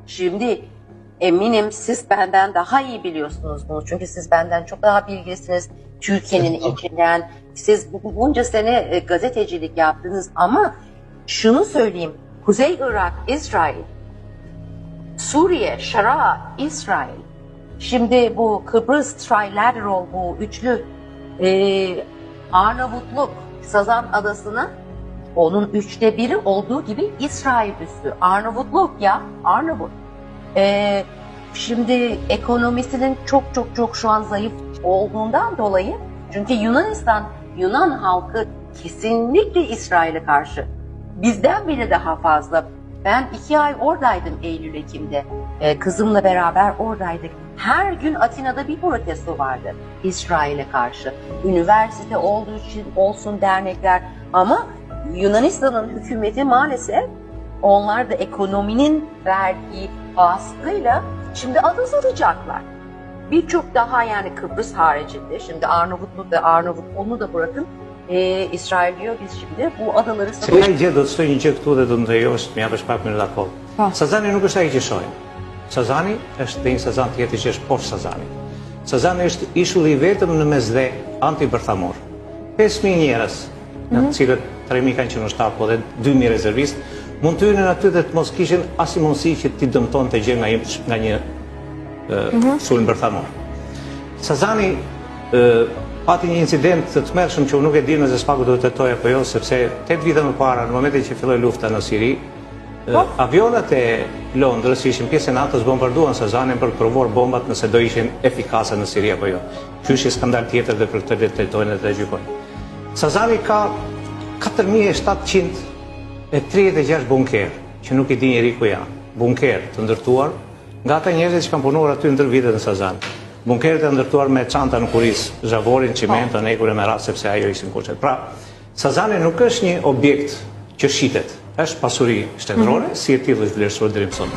Şimdi eminim siz benden daha iyi biliyorsunuz bunu. Çünkü siz benden çok daha bilgisiniz. Türkiye'nin içinden. Siz bunca sene gazetecilik yaptınız ama şunu söyleyeyim. Kuzey Irak, İsrail, Suriye, Şara, İsrail. Şimdi bu Kıbrıs Trilateral, bu üçlü Arnavutluk, Sazan Adası'nın onun 1/3 olduğu gibi İsrail üssü. Arnavutluk ya, Arnavut. Şimdi ekonomisinin çok şu an zayıf olduğundan dolayı, çünkü Yunan halkı kesinlikle İsrail'e karşı. Bizden bile daha fazla. Ben 2 ay oradaydım Eylül-Ekim'de. Kızımla beraber oradaydık. Her gün Atina'da bir protesto vardı İsrail'e karşı. Üniversite olduğu için olsun, dernekler, ama Yunanistan'ın hükümeti maalesef onlar da ekonominin verdiği baskıyla şimdi ada satacaklar. Birçok daha, yani Kıbrıs haricinde, şimdi Arnavutluk ve Arnavut, onu da bırakın, İsrail diyor biz şimdi bu adaları satacağız. Ka i gjë do të shtoj një gjë këtu dhe do të ndërjosh, më japësh pak minuta kohë. Sazani nuk është ai që shohim. Sazani është dhe një Sazan tjetër që është poshtë Sazani. Sazani është ishulli i vetëm në mesdhe antibërthamor. 5.000 njerëz, në të cilët 3.000 kanë qenë në shtap, dhe 2.000 rezervistë, mund të hynin aty dhe të mos kishin as mundësi që ti dëmton të gjë nga një sulm bërthamor. Sazani pati një incident të tmerrshëm që unë nuk e di nëse s'paku do të tetoj apo jo, sepse 8 vite më para, në momentin që filloi lufta në Siri, avionat e Londrës që ishin pjesë e NATO-s bombarduan Sazanin për të provuar bombat nëse do ishin efikase në Siri apo jo. Qysh skandal tjetër dhe për këtë le të tetojnë dhe të gjykojnë. Sazani ka 4.736 bunker, që nuk i di njeri ku janë. Bunker të ndërtuar nga ata njerëzit që kanë punuar aty ndër vitet në Sazan. Bunkeret e ndërtuar me çanta në kuris, zhavorin, cimentën, ekure me rast, sepse ajo ishin kuçet. Pra, Sazani nuk është një objekt që shitet, është pasuri shtetërore, si e tillë është vlerësuar deri më sot.